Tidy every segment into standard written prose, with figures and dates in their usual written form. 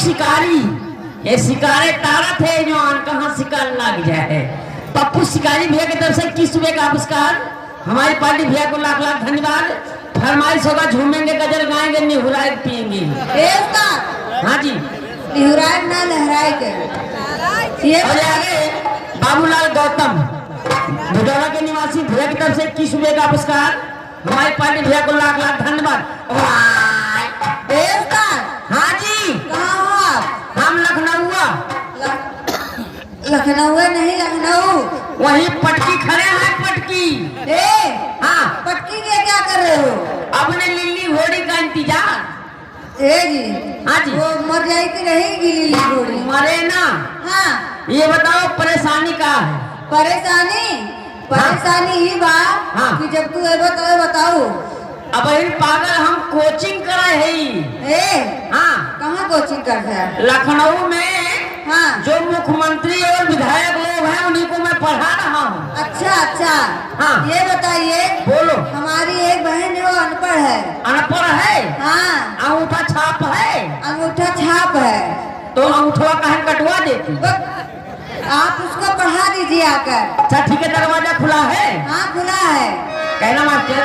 शिकारी, ये शिकारे तारा थे जो कहाँ शिकार लग जाए। पप्पू शिकारी भैया की तरफ से 21 रुपए का पुरस्कार। हमारी पार्टी भैया को लाख लाख धन्यवाद। फरमाइश होगा, झूमेंगे, गजल गाएंगे, निहुराए पिएंगे। हाँ जी, निहुराए ना लहराए के। ये आगे बाबूलाल गौतम भुजौरा के निवासी भैया की तरफ से 21 रुपए का पुरस्कार। हमारी पार्टी भैया को लाख लाख धन्यवाद। हाँ जी, कहाँ हो आप? हम लखनऊ। लखनऊ नहीं, लखनऊ वही पटकी खड़े हैं, पटकी। हाँ, पटकी के क्या कर रहे हो? अपने लिल्ली घोड़ी का इंतजार। जी हाँ जी, वो मर जाएगी, रहेगी लिल्ली घोड़ी? मरे ना। हाँ, ये बताओ परेशानी का है? परेशानी ही बा। हाँ। कि जब तू तो बताओ। अब पागल हम कोचिंग करे है। हाँ, कहाँ कोचिंग करता है? लखनऊ में। हाँ, जो मुख्यमंत्री और विधायक लोग हैं उन्हीं को मैं पढ़ा रहा हूँ। अच्छा। हाँ, ये बताइए, बोलो। हमारी एक बहन है, वो अनपढ़ है। अनपढ़ है? हाँ, अंगूठा छाप है। अंगूठा छाप है। तो अंगूठा कहीं कटवा देती। आप उसको पढ़ा दीजिए आकर। अच्छा ठीक है, दरवाजा खुला है? हाँ, खुला है। कहना मास्टर।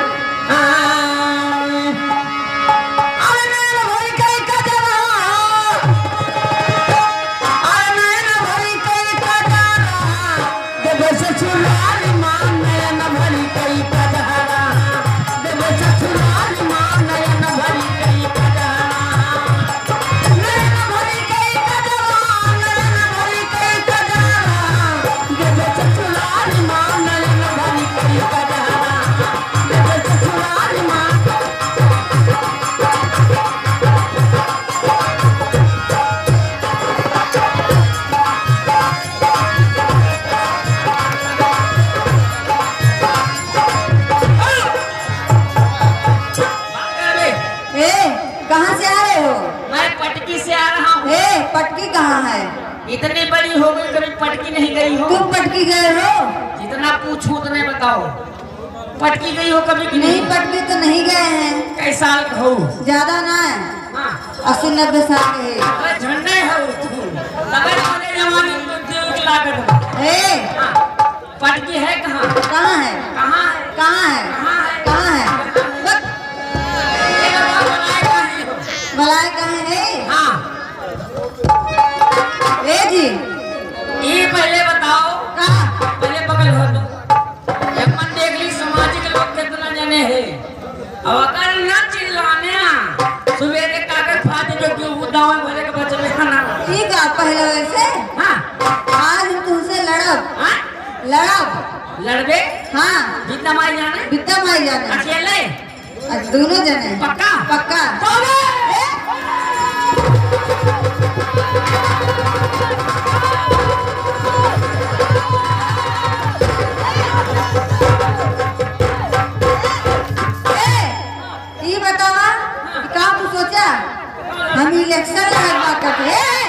कहाँ से आ रहे हो? मैं पटकी से आ रहा हूँ। पटकी कहाँ है? इतनी बड़ी हो गई, कभी पटकी नहीं गई हो? तुम पटकी गए हो? जितना पूछूं उतने बताओ। पटकी गई हो कभी कि नहीं? पटकी तो नहीं गए हैं। कई साल का हो? ज्यादा ना है। हाँ, 80-90 साल के है। झंडे हो लागत। पटकी है कहाँ? कहाँ है? कहाँ है? कहाँ है? कहाँ है? भलाई कहाँ है? हाँ, जी ये पहले बताओ। कहाँ? पहले बगल हो तो एक मन देख ली, सामाजिक लोग कितना जने हैं। अब अगर ना चिल्लाने सुबह के कागज फाटे जो क्यों दाव में भरे के बच्चे में खाना। ठीक है, पहले वैसे। हाँ, आज हम तुमसे लड़ब। हाँ, लड़बे। हाँ, बित्ता माई जाने? बित्ता माई जाने। अकेले? दोनों जने। पक्का? ये बतावा क्या तू सोचा? हम इलेक्शन लड़े बात करते हैं।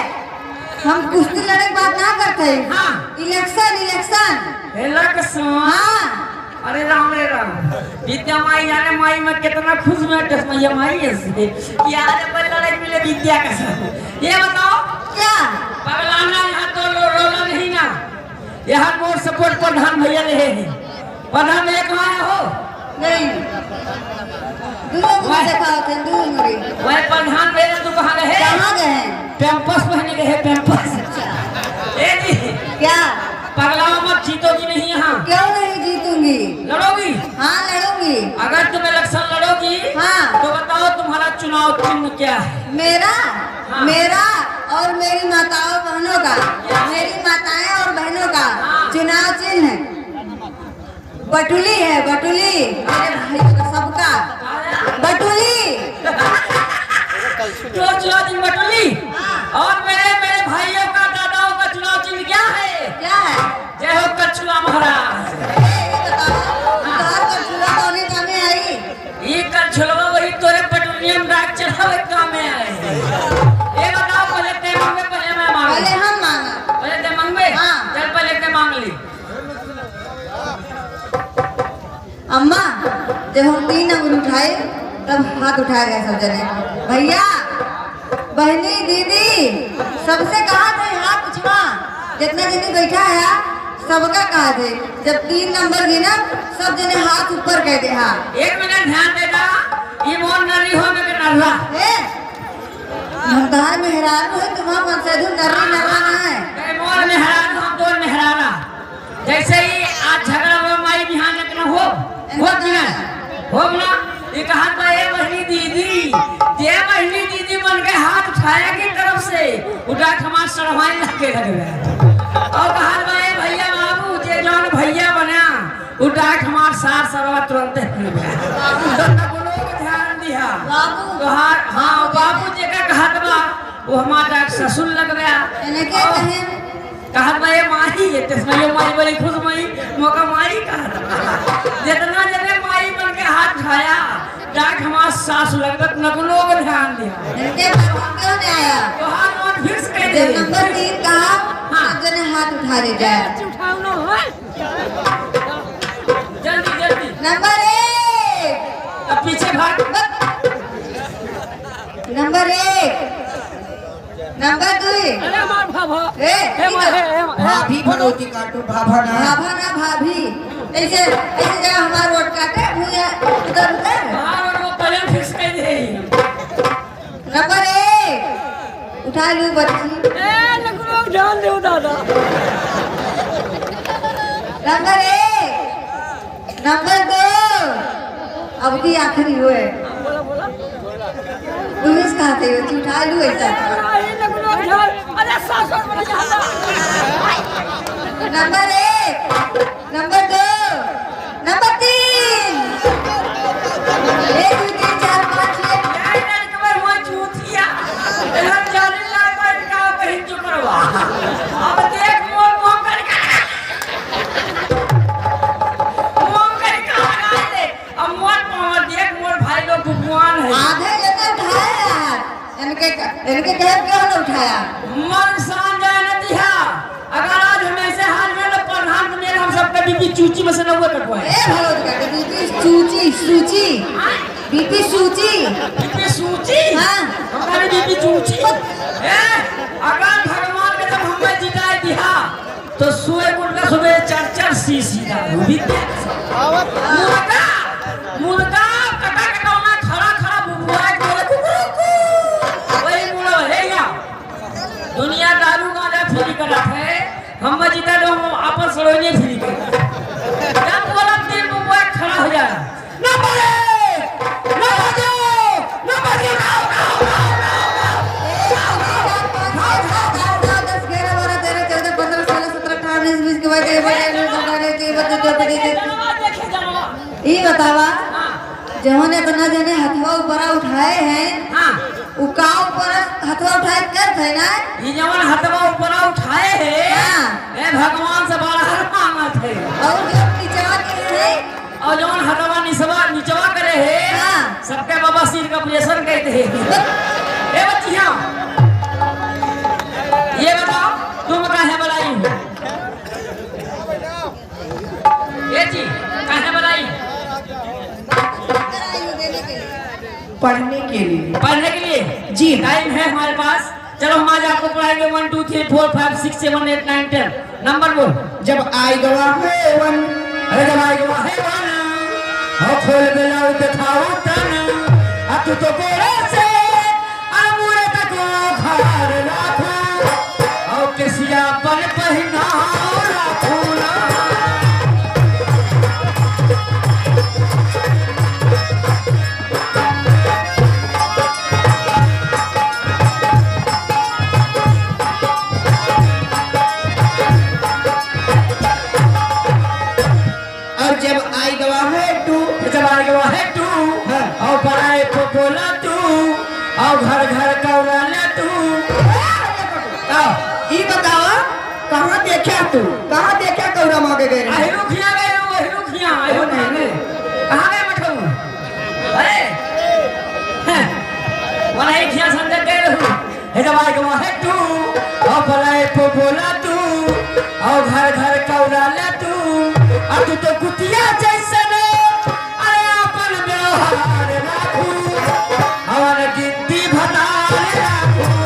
हम कुश्ती लड़े बात ना करते। हाँ, इलेक्शन। हाँ, अरे राम रे राम, विद्या माई जाने माई में कितना खुश बैठे मैया माई है कि आज पर लड़ाई मिले विद्या का साथ। ये बताओ क्या पगलाना यहाँ तो रोना नहीं ना। यहाँ वोट सपोर्ट प्रधान भैया रहे हैं। प्रधान भैया कहाँ हो? नहीं, दूर देखा होते दूर। वह प्रधान भैया तो कहाँ गए? कहाँ गए? पैम्पस पहने गए, पैम्पस। क्या पगलाओ मत, जीतोगी नहीं यहाँ। क्यों नहीं जीतूंगी? लड़ोगी? हाँ, लड़ूंगी। अगर तुम इलेक्शन लड़ोगी हाँ, तो बताओ तुम्हारा चुनाव चिन्ह क्या है? मेरा? हाँ। मेरा और मेरी माताओं बहनों का, मेरी माताएं और बहनों का चुनाव चिन्ह बटुली है। बटुली मेरे भाइयों का, सबका बटुली। तो चुनाव चिन्ह बटुली। और मेरे भाइयों का, दादाओं का चुनाव चिन्ह क्या है? क्या है? जय हो कछुआ महाराज। कछुआ होने का में आई। ये कछुआ वही तोरे पेट्रोलियम राज चढ़ावे काम में आए। ये बताओ पहले ते मांगे, पहले मैं मांगू? पहले हम मांगा। पहले ते मांगे? हाँ। चल पहले ते मांग ली। अम्मा, जब हम 3 अंगुल उठाए तब हाथ उठाया गया सब जने। भैया बहनी दीदी सबसे कहा थे हाथ उठा, जितना जने बैठा है सबका कहा थे। जब 3 नंबर गिना सब जने हाथ ऊपर कह दे। हाँ 1 मिनट ध्यान देना, ये मोर नरी हो में के नरला हमदार मेहरान है, तुम्हारा मन से धुन नर्रा नर्रा ना है। मैं मोर मेहरान, हम दो मेहराना। जैसे ही आज झगड़ा हो माई बिहान लगना हो कि ना हो ना, ये कहा था ये बहनी दीदी, ये बहनी दीदी मन के हाथ उठाया की तरफ से उठा हमार सरवाई लगे और कहा भाई भैया बाबू जे जौन भैया बना उठा हमार सार सरवा तुरंत ध्यान दिया बाबू हाँ बाबू जी का कहत बा वो हमारा ससुर लग गया कहत बा ये माही ये तस्मैयो माई बड़ी खुश माई मोका माई कहत जितना जने माई बन के हाथ उठाया डाक हमार सास लगत नकुलो को ध्यान दिया इनके क्यों नहीं आया तो हां नोट फिक्स कर दे। जब नंबर 3 कहा हाँ जने हाथ उठा ले जाए। उठाओ ना हो जल्दी जल्दी। नंबर 1 अब पीछे भाग। नंबर 1 नंबर 2 अरे मार भाभा भाभी बनोती काटो भाभा ना भाभा ना भाभी ऐसे ऐसे जगह हमारा रोड काटे भूया उधर उधर। हां वो पहले फिक्स कर दे। नंबर 1 उठा लूं बच्ची ए लगलो ध्यान दो दादा। नंबर 1 नंबर 2 अब की आखिरी हुए बोला बोला पुलिस कहते हो उठा लूं ऐसा। ए लगलो ध्यान अरे सासुर बोला जाता। नंबर 1 नंबर 2 नंबर 3 1 2 3 4 5 6 यार लड़के पर हुआ चूतिया हम जाने लायक पर का कहीं जो करवा अब देख मोर मुंह कर लगा दे। अब मोर पावर देख मोर भाई लोग भगवान है आधे जने उठाया यार इनके कहे क्यों न उठाया। मन सान जाए न दिया अगर आज हमें ऐसे हाल में न प्रधान तो मेरे हम सबका बीपी चूची में से न हुआ कटवाए। ए भलोद का बीपी सूची सूची बीपी सूची बीपी सूची हाँ हमारी बीपी चूची ए अगर भगवान के जब हमें जिताए दिया तो सुबह गुड़ सुबह 4 सीसी का बीपी मुर्गा मुर्गा कटा कटाना खड़ा खड़ा बुबुआ बोले वही मुड़ा है या दुनिया दारू गांजा फ्री करा है हम जीता तो हम आपस सड़ोने फ्री कर जब बोला तीन बुबुआ खड़ा हो जाए नंबर 1 नंबर 2 नंबर 3 ये बतावा जौने इतना जने हथवा ऊपर उठाए हैं हाँ उका ऊपर हथवा उठाए कर थे ना ये जवन हथवा ऊपर उठाए है हाँ। ए भगवान से बड़ा हर मांगत है और जो नीचवा के है और जवन हथवा निचवा करे है हाँ। सबके बाबा सिर का ऑपरेशन कहते हैं। ए बच्चियां ये बताओ तुम काहे बुलाई हो? ये जी काहे बुलाई? पढ़ने के लिए। पढ़ने के लिए जी टाइम है हमारे पास। चलो हम आज आपको पढ़ाएंगे 1 2 3 4 5 6 7 8 9 10 नंबर बोल। जब आई गवा है 1 अरे जब आई गवा है 1 हो खोल बेलाऊ दिखाओ तन अब तू तो बोले से अमूरे तक खार राखो और किसिया पन पहना राखो ना। जब आई गवा है 2 जब आई गवा है 2 और पढ़ाए को बोला तू और घर घर कौराला तू। ई बतावा कहाँ देखा तू कहाँ देखा कौरा मांगे गए आई रुखिया गए वही रुखिया आई नहीं कहाँ गए मठू अरे वाला एक खिया संजय गए रहू हे जब आई गवा है 2 और पढ़ाए को बोला तू और घर घर कौराला तू अब तू तो कुतिया जैसे अरे अपन व्यवहार राखू हमारे गिनती भतार राखू।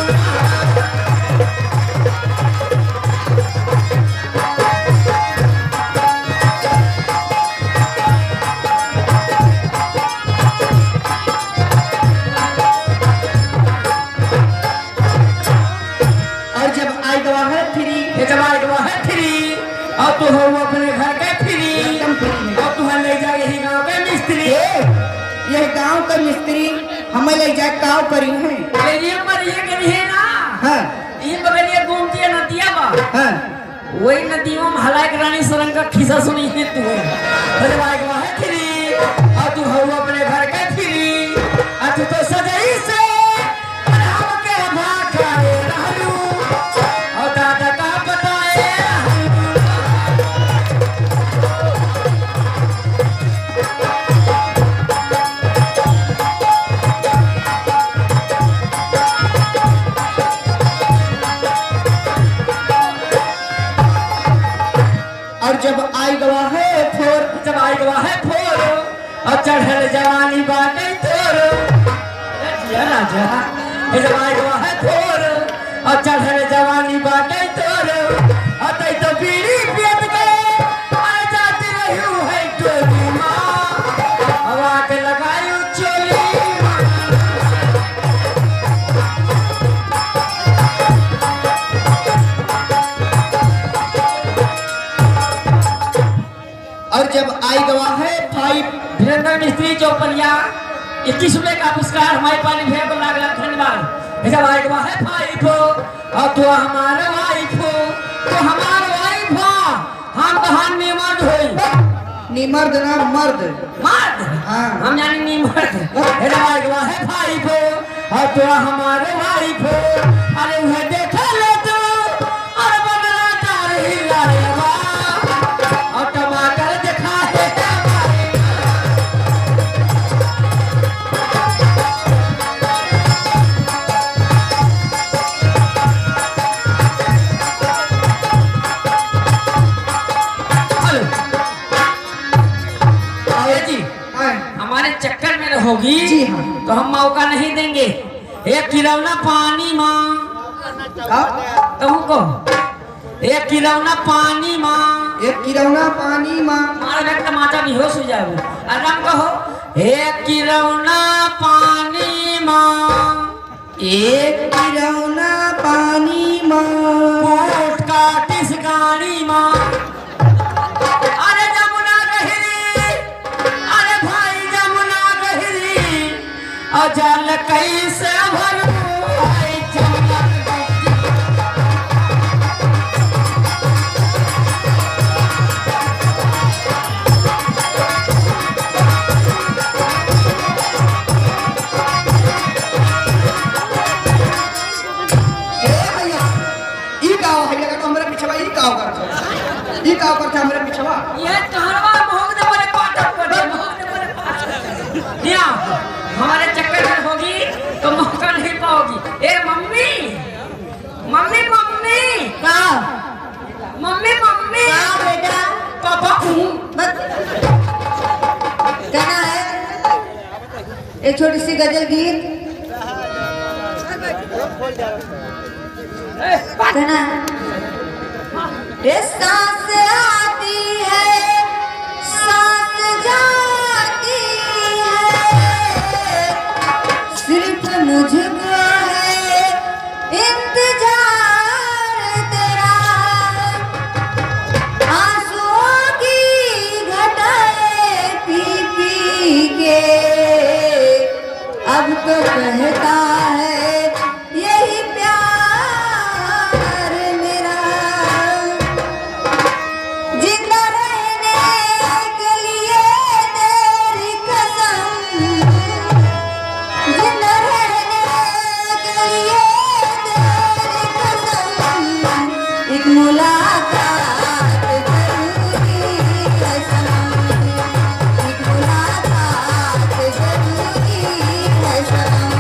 ये गांव का मिस्त्री हमें ले जाए काव करी है। ये पर ये करी है ना। हाँ ये बगलिए घूमती है नदिया बा। हाँ वही नदियों में हलाक रानी सरंग का खिस्सा सुनी है तू। अरे भाई को है फिरी और तू हो अपने घर के फिरी और तू तो सजई से और हम के भाखाए रहलू और दादा का बताए और जब आई गवा है फोर, जब आई गवा है फोर और चढ़ल जवानी बाटे तोर जिया राजा जब आई गवा है फोर और चढ़ल जवानी बाटे तोर और तई तो बीड़ी पियत गए और जाती रहू है टोली माँ हवा के लगायू चोली और जब आई गवा है फाइव। वीरेंद्र मिस्त्री चौपलिया 21 रुपए का पुरस्कार हमारे पानी भैया को लाख लाख धन्यवाद। जब आई गवा है फाइव और तो हमारा वाइफ तो हमारा वाइफ हम कहाँ निमर्द होई निमर्द ना मर्द। मर्द हाँ। हम जाने निमर्द जब आई गवा है फाइव और तो हमारे वाइफ अरे वह देखा ले तू और बदला तार ही लाएगा और टमाटर दिखा है जी हाँ। हमारे चक्कर में रहोगी जी हाँ। तो हम मौका नहीं देंगे। एक खिलौना पानी माँ तुमको एक खिलौना पानी माँ एक किरौना पानी माँ। हमारा व्यक्त टमाटर भी होश हो जाए आराम कहो एक खिलौना पानी माँ एक किरौना पानी माँ। कोट का टिस गाड़ी माँ अरे जमुना गहरी अरे भाई जमुना गहरी और जल कैसे भरू आई जमुना गहरी। ए भैया ई गाँव है लगा तो हमारे पिछवा ई गाँव करता ई गाँव करता हमारे पिछवा। ये कहरवा भोग दे बोले पाटक कर दे भोग दे बोले पाटक या हमारे चक्कर में होगी तो मौका नहीं पाओगी। ए मम्मी मम्मी मम्मी का मम्मी मम्मी का बेटा पापा बस कहना है एक छोटी सी गजल गीत कहना है ये सांस आती है सांस जाती है सिर्फ मुझको है इंतजार तेरा आंसुओं की घटाए पी पी के अब तो कहता है यही प्यार मेरा जिंदा रहने के लिए तेरी कसम जिंदा रहने के लिए तेरी कसम एक मुलाकात जरूरी है सनम एक मुलाकात जरूरी है सनम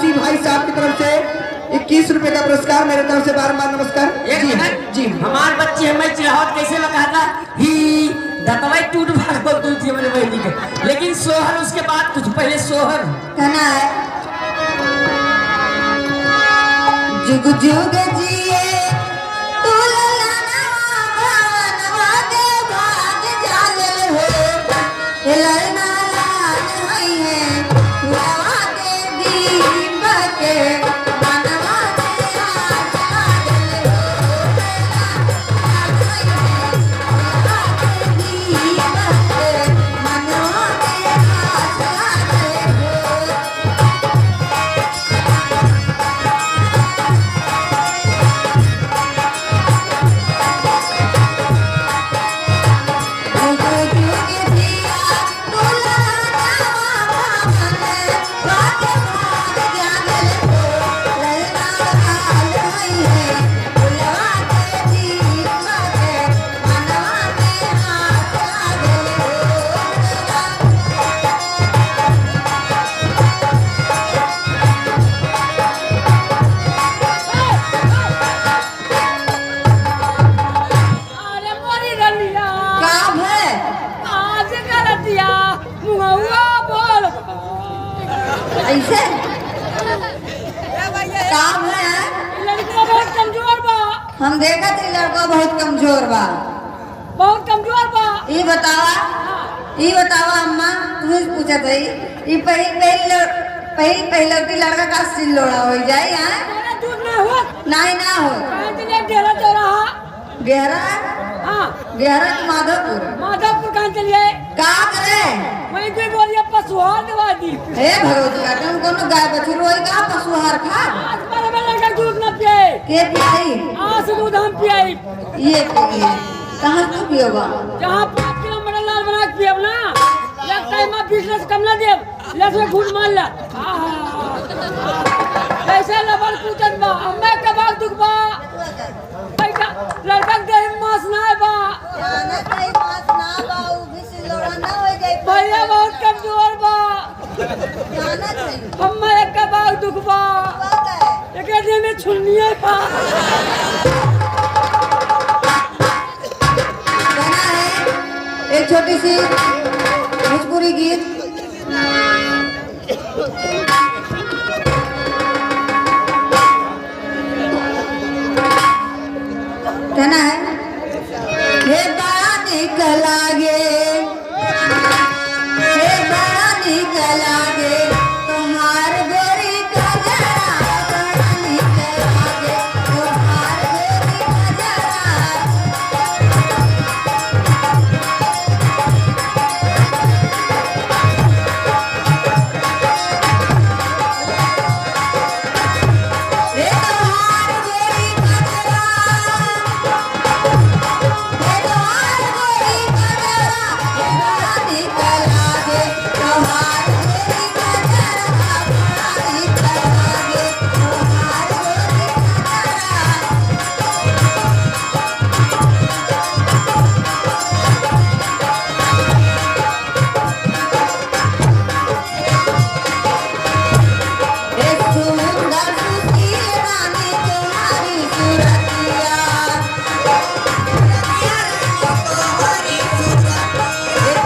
निवासी भाई साहब की तरफ से 21 रुपए का पुरस्कार, मेरे तरफ से बार-बार नमस्कार। एक जी मिनट जी हमार बच्चे हमें चिढ़ावत कैसे लगा था ही दतवाई टूट भाग बोल तू थी मेरे बहनी के, लेकिन सोहर उसके बाद कुछ पहले सोहर कहना है जुग जुग जिए तू ललनवा के भाग जागल हो ललना लाल हई है लवा के दीप के मनवा के हाथ लागल हो ललना के दीप के मनवा के हाथ लागल हो अरे मोरी रलिया काम है आज कर दिया मुंगवा बोल ऐसे काम है लड़का बहुत कमजोर बा, हम देखा थे लड़का बहुत कमजोर बा। बहुत कमजोर बा। ये बतावा अम्मा तुम्हें पूछा था ये पहले लड़का का सिल लोड़ा हो जाए यहाँ मेरा दूध ना हुआ नहीं ना हो कहीं चले डेरा चौराहा गहरा हाँ गहरा की माधोपुर माधवपुर कहीं चलिए का करे वही कोई बोलिए पशुहार दवा दी हे भगवती का तुम कोनो गाय बछरू रोई का पशुहार खा आज पर में लड़का दूध न पिए के पियाई आज दूध हम पिए ये पिए कहाँ तू पियोगा जहाँ 5 किलोमीटर लाल बना के पिए ना एक टाइम में 20 लक्ष कम ना दे लक्ष में घूट मार ला ऐसे लबल पूछत बा हमें कबाक दुख बा लड़का लड़का के मास ना है बा जाना चाहिए मास ना बाऊ भी सिल लोड़ा ना हो जाए भैया बहुत कमजोर बा जाना चाहिए हमें एक कबाक दुख बा बात है एक दिन में छुनिए बा गाना है एक छोटी सी भोजपुरी गीत कहना है हे बड़ा निक लागे हे बड़ा निक लागे तुम्हार गोरी का जरा बड़ा निक लागे तुम्हार गोरी का जरा हे तुम्हार गोरी का जरा हे तुम्हार गोरी का जरा बड़ा निक लागे तुम्हार गोरी का जरा बड़ा निक लागे तुम्हार गोरी का जरा एक सुंदर सुशील रानी तुम्हारी सूरतिया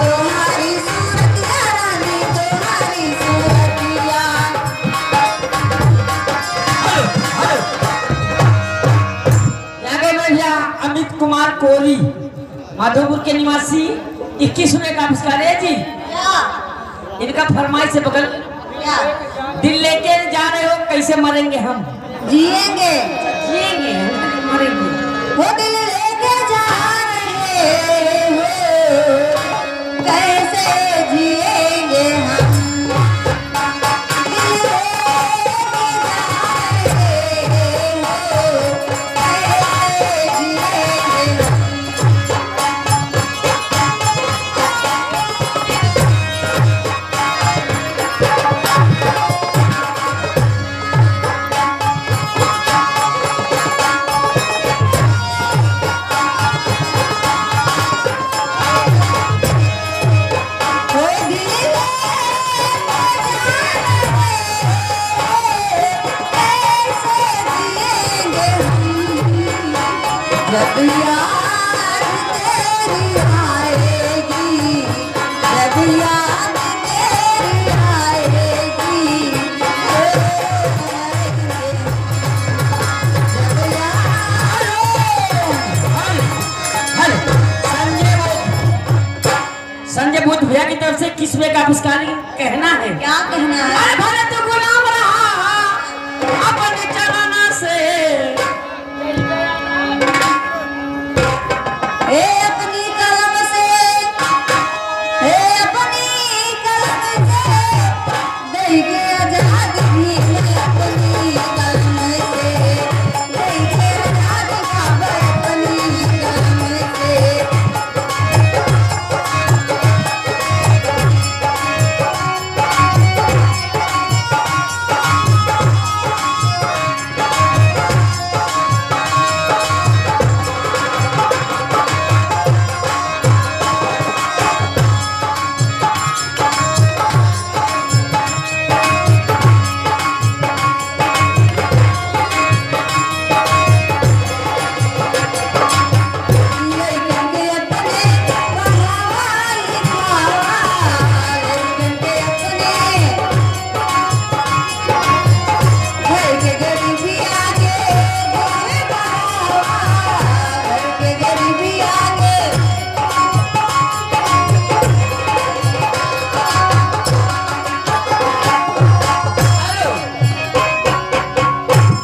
तुम्हारी सूरतिया रानी तुम्हारी सूरतिया यहाँ भैया अमित कुमार कोरी माधोपुर के निवासी 21 रुपए का पुरस्कार है जी। इनका फरमाइश से बगल क्या दिल लेके जा रहे हो कैसे मरेंगे हम जिएंगे जिएंगे मरेंगे वो दिल लेके जा रहे हो कैसे जिएंगे हम दिल लेके जा रहे हो कैसे जिएंगे हम कोई तरफ से किस्मे का पुरस्कार कहना है। क्या कहना है? अरे भले तो गुलाम रहा अपने चलाना से, हे अपनी कलम से, हे अपनी कलम से देंगे आजाद भी, अपनी कलम से देंगे आजाद खबर, अपनी कलम से।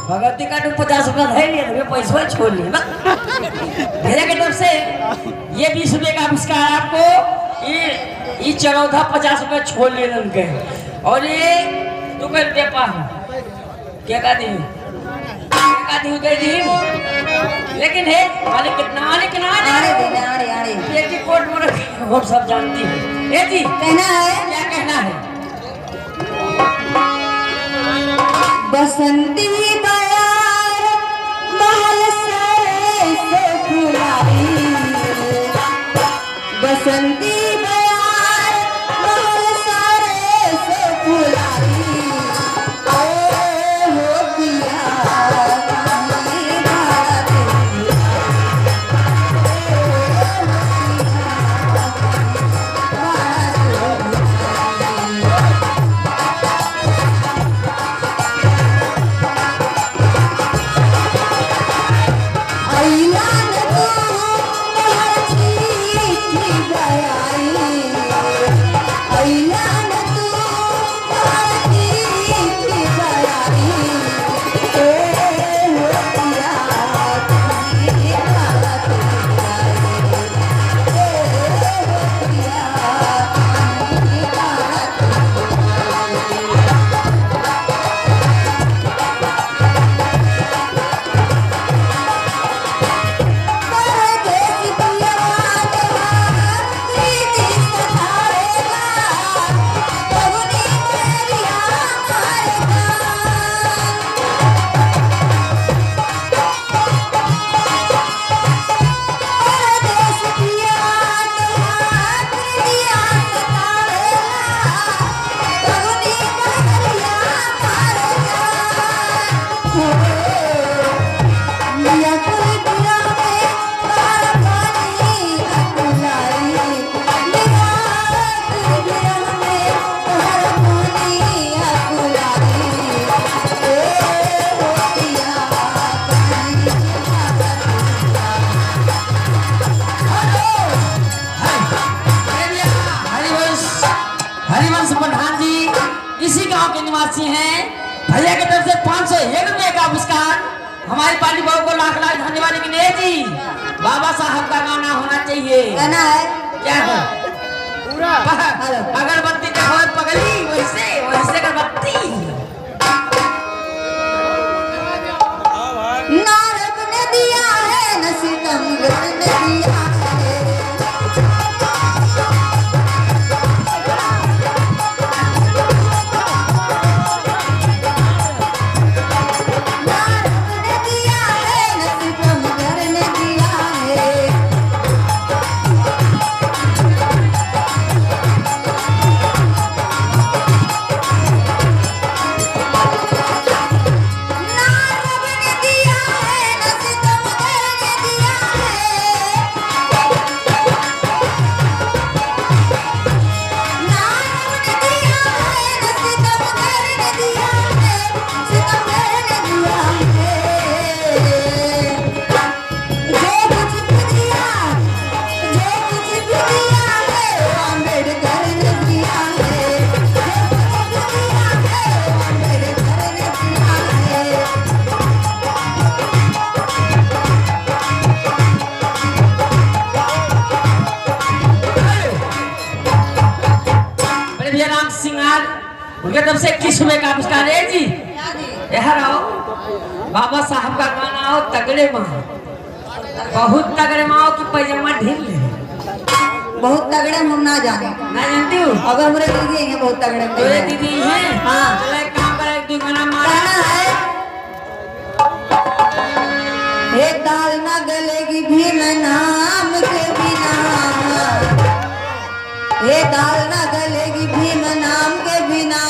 भगवती का 50 रुपया है लिया तो पैसा छोड़ लिया मेरे की तरफ से ये 20 रुपये का पुरस्कार आपको। ये चरौधा 50 रुपये छोड़ ले उनके, और ये दुकान पे पा क्या का दी दे दी, लेकिन है मालिक कितना ये जी कोर्ट में रखे हम सब जानती हैं। ये जी कहना है, क्या कहना है? बसंती बयार महल सारे से फुलाई, बसंती बयार महल सारे से फुलाई, ओ हो पिया कहीं बात हरिवंश प्रधान जी इसी गांव के निवासी हैं। भैया की तरफ से 501 रुपये का पुरस्कार। हमारी पार्टी बहु को लाख लाख धन्यवाद। लेकिन ये जी बाबा साहब का गाना होना चाहिए। कहना है, क्या है? पूरा अगरबत्ती का हो पगली वैसे वैसे अगरबत्ती। नारद ने दिया है न सितमगर ने दिया है, पुरस्कार उनके तरफ से 21 रुपए का पुरस्कार है जी। क्या जी? यहाँ आओ, बाबा साहब का गाना आओ तगड़े माँ, बहुत तगड़े माँ की पैजामा ढील है। बहुत तगड़े हम ना जाने। ना जानती हूँ अब हमारे दीदी हैं बहुत तगड़े तो ये दीदी है। हाँ। चलो एक काम करे, एक 2 गाना मारा। कहना है ये दाल ना गलेगी भीम नाम के बिना, ये दाल ना गलेगी भीम नाम के बिना,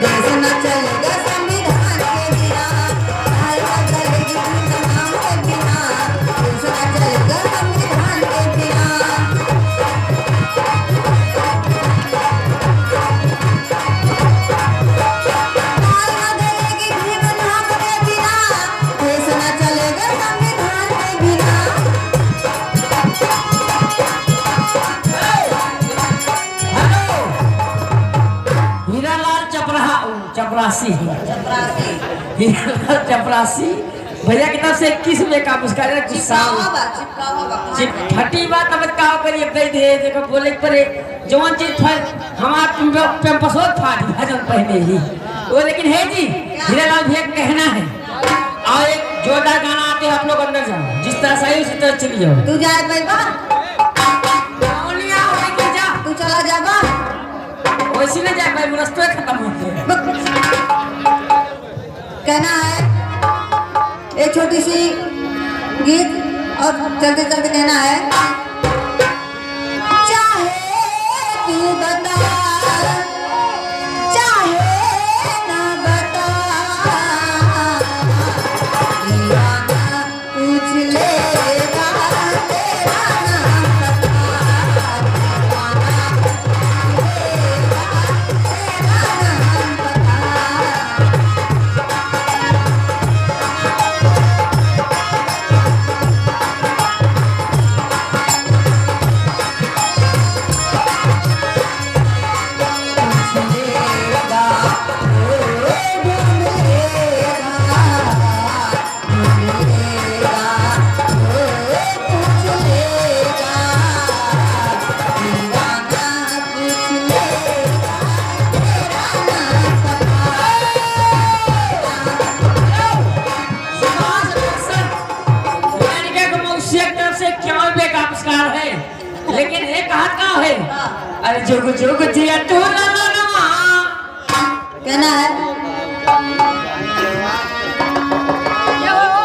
देश न चलेगा संविधान के बिना, दाल ना गलेगी भीम नाम के बिना, देश न चलेगा संविधान के बिना। दाल ना गलेगी भीम नाम के बिना, देश न चलेगा संविधान के बिना। हेलो, हीरालाल चपरासी, चपरासी। हीरालाल चपरासी भैया की तरफ से 21 रुपए का पुरस्कार है। फटी बात अब का करिए कह दे देखो बोले परे जवान चीज हमारा पेम्पसोत फाट भजन पहले ही वो, लेकिन है जी हीरालाल भैया का कहना है। और एक जोरदार गाना आते हैं, आप लोग अंदर जाओ, जिस तरह सही उसी तरह चली जाओ। तू जाए पैबा, तू चला जाबा। वैसी नहीं जाए भाई, रास्ते खत्म होते हैं। कहना है एक छोटी सी गीत और चलते चलते कहना है, चाहे तू बता चाहे ना बता, दीवाना पूछ लेगा तेरा नाम बता, दीवाना पूछ लेगा तेरा नाम बता। लेकिन एक हाथ का है, अरे जोग जोग जिया तू ला ला ला। कहना है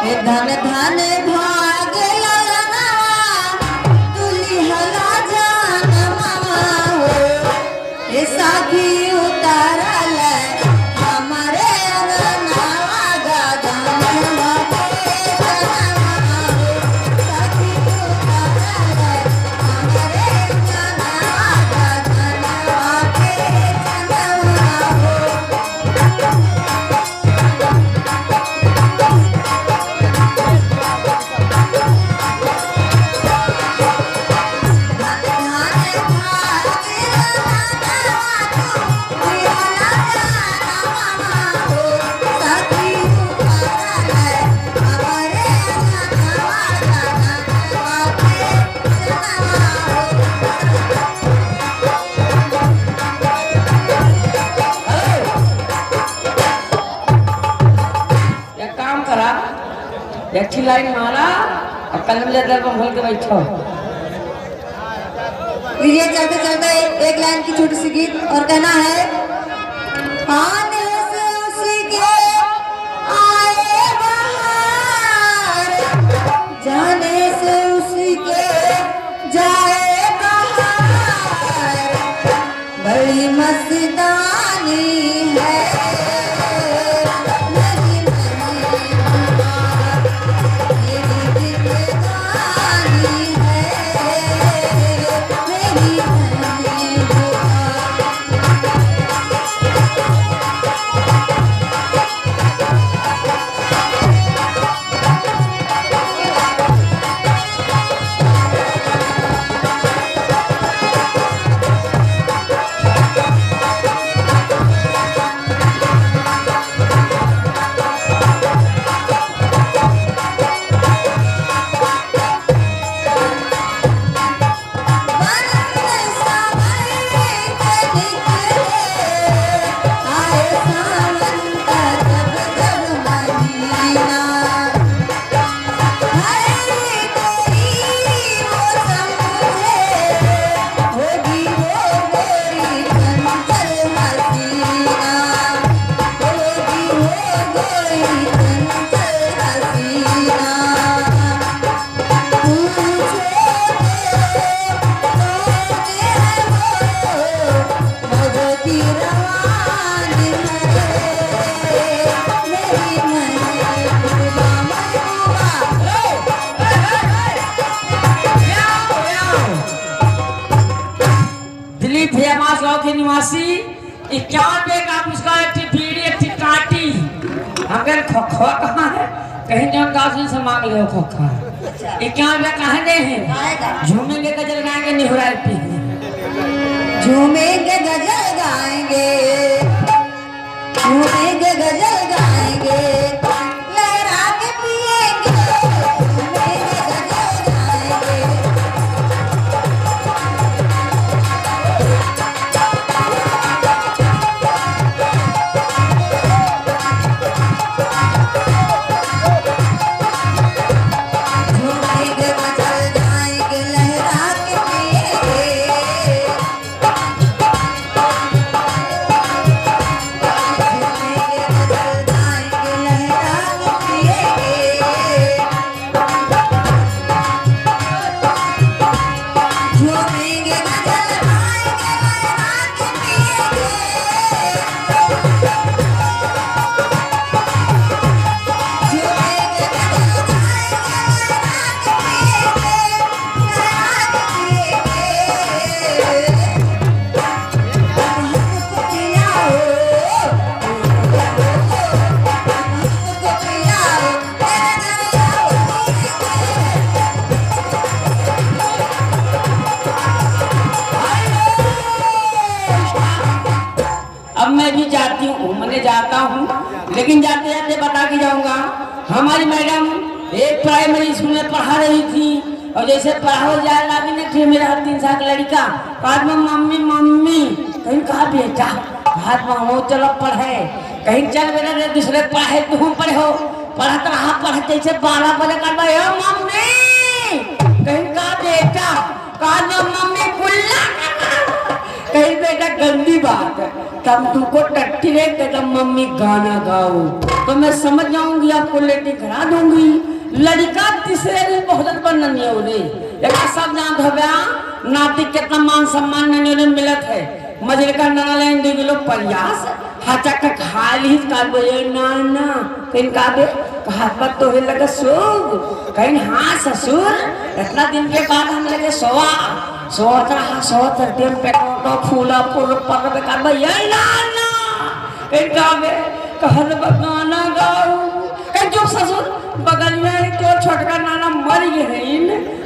ए धन धन भाग ललना तुली हला जान मामा हो, ए साखी उतारल हमारे अंगना गाना के जनवा हो, साखी उतारल हमारे अंगना गाना के जनवा हो। एक काम करा, एक ही लाइन मारा और कलम लेकर खोल के बैठो। लीजिए चलते चलते एक लाइन की छोटी सी गीत और कहना है, आने से उसी के आए बाहर, जाने से उसी के जाए बाहर, बड़ी मस्तानी है मेरी मेरी जिंदगानी है मेरी गांव के निवासी 91 का पुरस्कार, एक बीड़ी, एक काटी। अगर खोखा कहाँ है? कहीं जब गाँव से मांग लो खोखा। 91 कहाँ दे हैं? झूमेंगे गजल गाएंगे निहुरा पी। झूमेंगे गजल गाएंगे, झूमेंगे गजल गाएंगे, लहरा के पिएंगे, झूमेंगे गजल गाएंगे। झूमेंगे गजल गाएंगे, लहरा के पिएंगे। अब मैं भी जाती हूँ, मैंने जाता हूँ, लेकिन जाते जाते बता के जाऊंगा। हमारी मैडम एक प्राइमरी स्कूल में पढ़ा रही थी, और जैसे पढ़ाओ जाए लगी ना कि मेरा 3 साल का लड़का बाद में मम्मी मम्मी, कहीं कहा बेटा हाथ में हो चलो पढ़े, कहीं चल बेटा दूसरे पढ़े तुम पढ़े हो, पढ़ता रहा पढ़ते से 12 बजे कर मम्मी, कहीं कहा बेटा कहा मम्मी कुल्ला, कहीं बेटा गंदी बात है, तब तुमको टट्टी रे कहता मम्मी गाना गाओ, तो मैं समझ जाऊंगी आपको लेटी करा दूंगी। लड़का तीसरे दिन बहुत बनना नहीं हो रही, लेकिन सब जान धोबा नाती कितना मान सम्मान नहीं मिलत है। मजर का नाना लेन 2 किलो प्रयास हाचा का खा ली काल बोले नाना, कहीं का बे कहा पर तो लगा सोग, कहीं हाँ ससुर, इतना दिन के बाद हम लगे सोत दिन पेटो फूला पुर पर बेकार भैया नाना, कहीं का बे कहत गाना गाओ, कहीं जो ससुर बगल में जो छोटका नाना मर गए,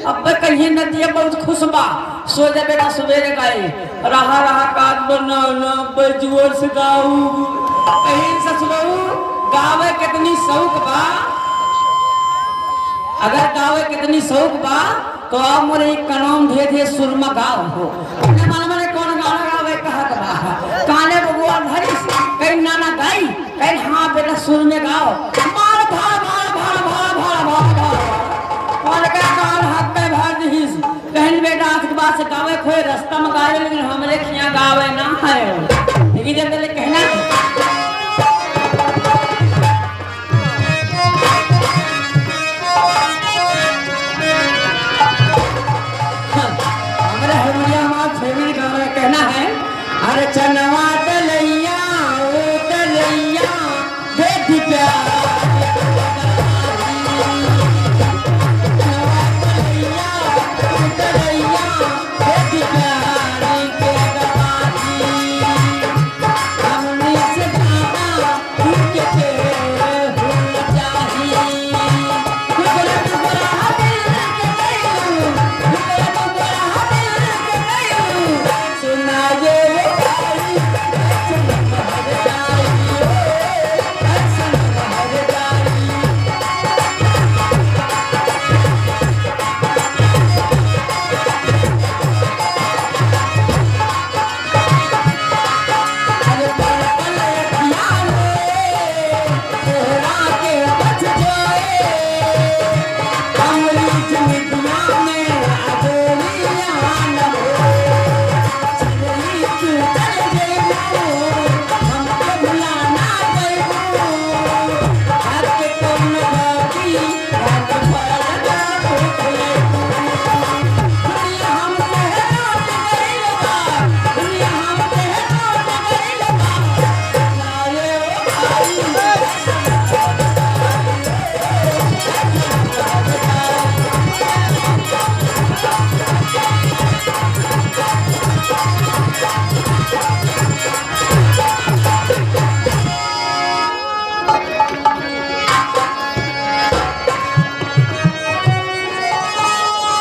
अब कहीं नदिया बहुत खुश बा, सो जा बेटा सवेरे गाए रहा रहा काट बनाना बजुअर से गाऊ, कहीं ससुरऊ गावे कितनी शौक बा, अगर गावे कितनी शौक बा तो आप मोरे कनाम धे धे सुरमा गाओ हो, माने कौन गाना गावे कहत बा, काने बबुआ धरी कहीं नाना गाई, कहीं हाँ बेटा सुर में गाओ, मार भाड़ भाड़ भाड़ भाड़ भाड़ भाड़ भाड़, कौन का कान हाथ में भाड़ दीस, कहीं बेटा आखिर बात से गावे खोए रास्ता में गावे, लेकिन हमरे खिया गावे ना है, लेकिन जब तक कहना हमारे हरमुनिया हमारा फेवरेट गाना कहना है, अरे चनवा